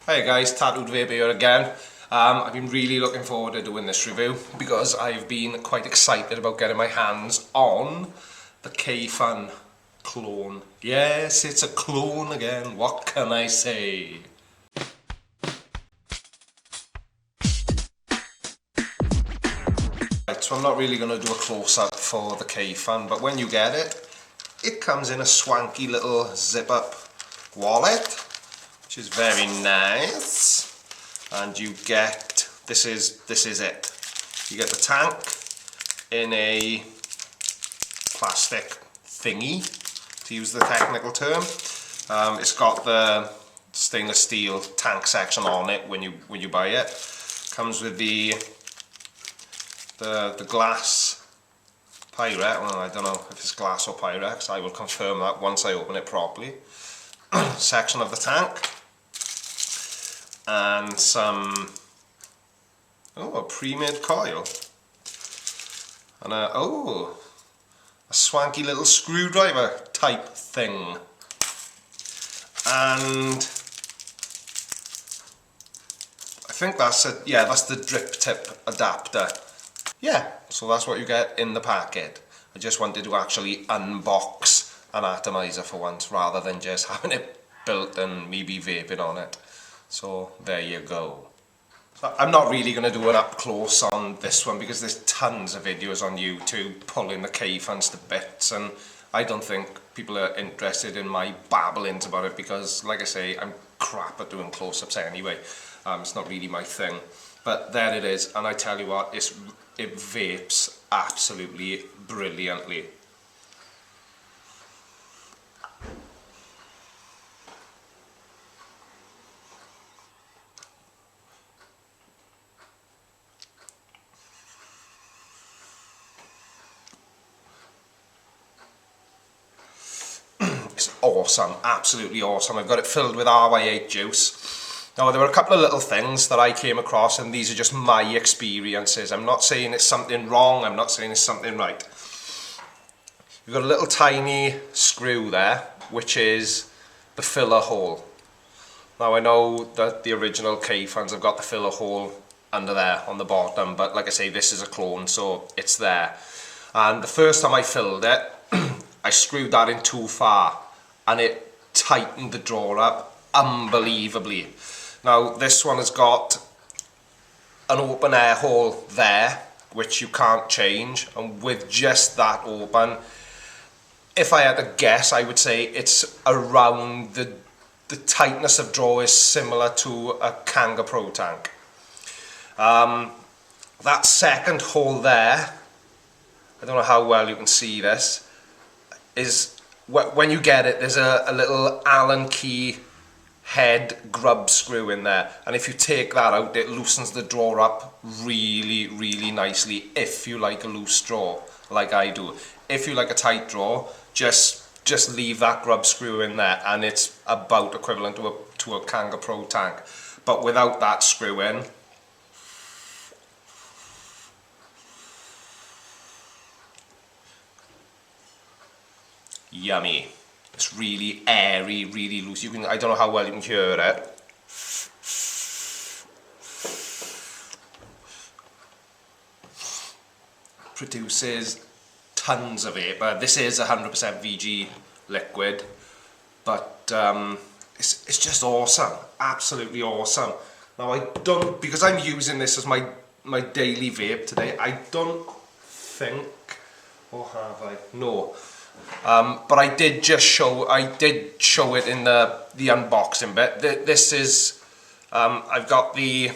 Hey guys, Tattooed Vaper here again. I've been really looking forward to doing this review because I've been quite excited about getting my hands on the Kayfun clone. Yes, it's a clone again, what can I say? Right, so I'm not really going to do a close-up for the Kayfun, but when you get it, it comes in a swanky little zip-up wallet, which is very nice. And you get, this is it. You get the tank in a plastic thingy, to use the technical term. It's got the stainless steel tank section on it when you buy it. Comes with the glass Pyrex. Well, I don't know if it's glass or Pyrex. I will confirm that once I open it properly. Section of the tank. And some, a pre-made coil, and a swanky little screwdriver type thing, and I think that's it. Yeah, that's the drip tip adapter. Yeah, so that's what you get in the packet. I just wanted to actually unbox an atomizer for once, rather than just having it built and maybe vaping on it. So there you go. So I'm not really going to do an up close on this one because there's tons of videos on YouTube pulling the Kayfuns to bits, and I don't think people are interested in my babblings about it because, like I say, I'm crap at doing close-ups anyway. It's not really my thing. But there it is, and I tell you what, it vapes absolutely brilliantly. It's awesome, absolutely awesome. I've got it filled with RY8 juice. Now there were a couple of little things that I came across, and these are just my experiences. I'm not saying it's something wrong, I'm not saying it's something right. You've got a little tiny screw there, which is the filler hole. Now I know that the original Kayfuns have got the filler hole under there on the bottom, but like I say, this is a clone, so it's there. And the first time I filled it, I screwed that in too far, and it tightened the drawer up unbelievably. Now this one has got an open air hole there, which you can't change, and with just that open, if I had to guess, I would say it's around the tightness of draw is similar to a Kanga Pro tank. That second hole there, I don't know how well you can see this, is when you get it, there's a little Allen key head grub screw in there, and if you take that out, it loosens the drawer up really nicely if you like a loose drawer like I do. If you like a tight drawer, just leave that grub screw in there, and it's about equivalent to a Kanga Pro tank. But without that screw in, yummy. It's really airy, really loose. I don't know how well you can hear it. Produces tons of vapor. This is 100% VG liquid, but it's just awesome, absolutely awesome. Now I don't, because I'm using this as my daily vape today, I don't think, or have I? No. But I did show it in the unboxing bit. This is, I've got the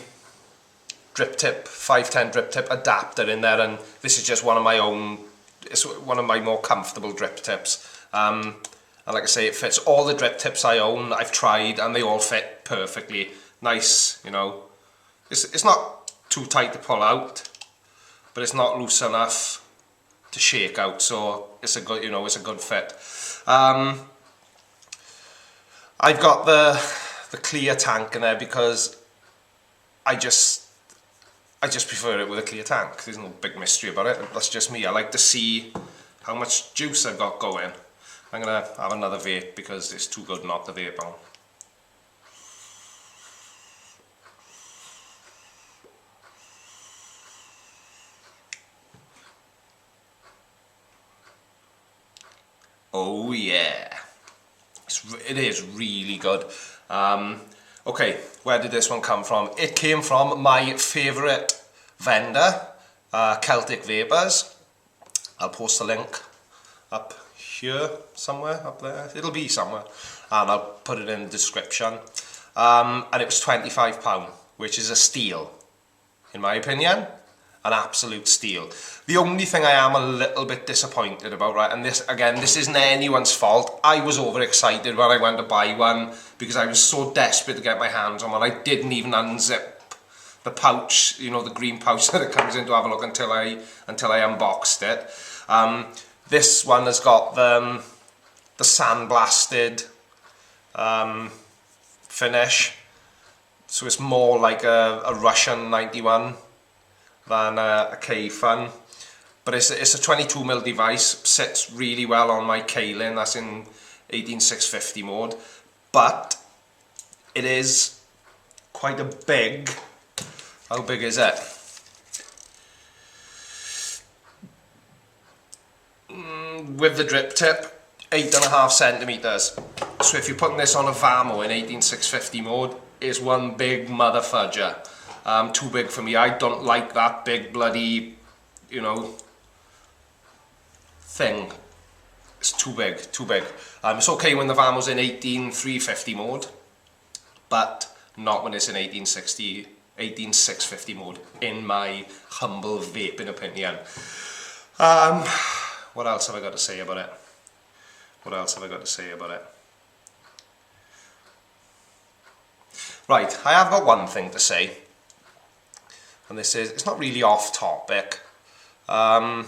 drip tip, 510 drip tip adapter in there, and this is just one of my own, it's one of my more comfortable drip tips. And like I say, it fits all the drip tips I own, I've tried, and they all fit perfectly. Nice, you know. It's not too tight to pull out, but it's not loose enough to shake out, so it's a good, it's a good fit. I've got the clear tank in there because I just prefer it with a clear tank. There's no big mystery about it. That's just me. I like to see how much juice I've got going. I'm gonna have another vape because it's too good not to vape on. Oh yeah. It is really good. Okay, where did this one come from? It came from my favourite vendor, Celtic Vapers. I'll post a link up here somewhere, up there. It'll be somewhere, and I'll put it in the description. And it was £25, which is a steal, in my opinion. An absolute steal. The only thing I am a little bit disappointed about, right, and this, again, this isn't anyone's fault. I was overexcited when I went to buy one because I was so desperate to get my hands on one. I didn't even unzip the pouch, you know, the green pouch that it comes in to have a look until I unboxed it. This one has got the sandblasted finish, so it's more like a Russian 91 than a Kayfun, but it's a 22mm device, sits really well on my Kaylin, that's in 18650 mode, but it is quite a big, how big is it? With the drip tip, 8.5 centimeters. So if you're putting this on a Vamo in 18650 mode, it's one big mother fudger. Too big for me. I don't like that big bloody, you know, thing. It's too big, too big. It's okay when the Vamo's in 18350 mode, but not when it's in 18650 mode, in my humble vaping opinion. What else have I got to say about it? What else have I got to say about it? Right, I have got one thing to say. And this is, it's not really off topic. I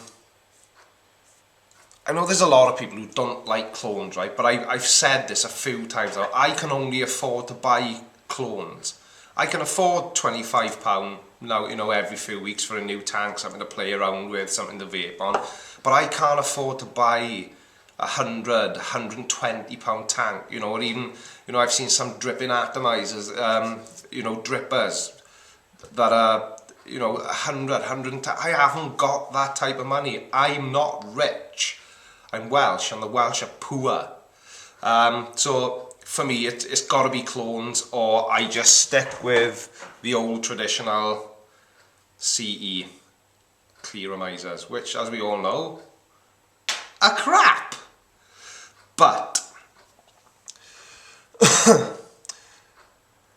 know there's a lot of people who don't like clones, right? But I've said this a few times now. I can only afford to buy clones. I can afford £25 now, you know, every few weeks for a new tank, something to play around with, something to vape on. But I can't afford to buy £100, £120 tank, you know, or even, you know, I've seen some dripping atomizers, you know, drippers that are, you know, 100, 110. I haven't got that type of money. I'm not rich. I'm Welsh, and the Welsh are poor. So for me, it's got to be clones, or I just stick with the old traditional CE clearamizers, which, as we all know, are crap. But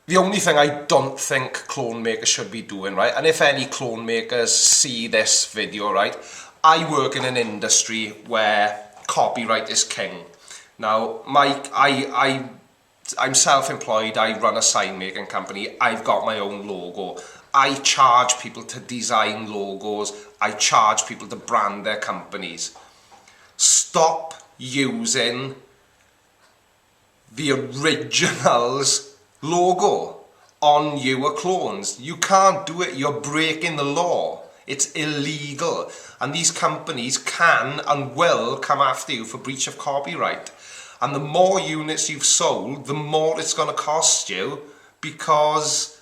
the only thing I don't think clone makers should be doing, right, and if any clone makers see this video, right, I work in an industry where copyright is king. Now, I'm self-employed, I run a sign making company, I've got my own logo. I charge people to design logos, I charge people to brand their companies. Stop using the original's logo on your clones. You can't do it, you're breaking the law. It's illegal, and these companies can and will come after you for breach of copyright. And the more units you've sold, the more it's going to cost you, because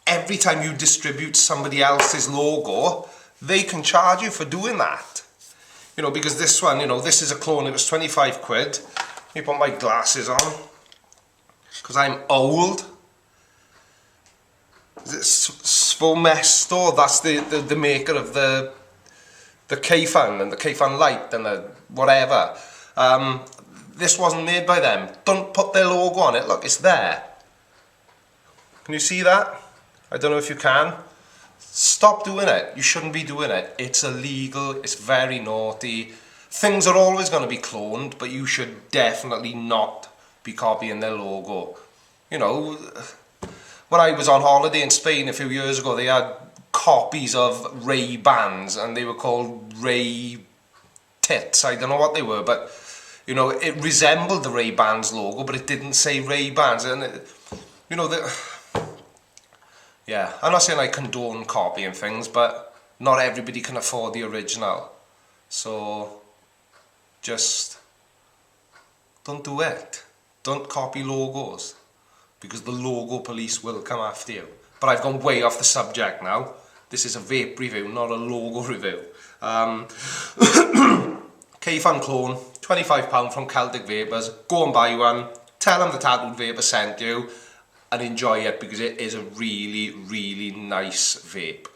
every time you distribute somebody else's logo, they can charge you for doing that. You know, because this one, you know, this is a clone, it was 25 quid. Let me put my glasses on, because I'm old. Is it Svomesto? That's the maker of the Kayfun and the Kayfun Light and the whatever. This wasn't made by them. Don't put their logo on it. Look, it's there. Can you see that? I don't know if you can. Stop doing it. You shouldn't be doing it. It's illegal. It's very naughty. Things are always going to be cloned, but you should definitely not be copying their logo. You know, when I was on holiday in Spain a few years ago, they had copies of Ray-Bans, and they were called Ray Tits. I don't know what they were, but you know, it resembled the Ray-Bans logo, but it didn't say Ray-Bans. And it, you know, yeah, I'm not saying I condone copying things, but not everybody can afford the original. So just don't do it. Don't copy logos, because the logo police will come after you. But I've gone way off the subject now. This is a vape review, not a logo review. Kayfun clone, £25 from Celtic Vapers. Go and buy one. Tell them the Tattooed Vaper sent you and enjoy it, because it is a really, really nice vape.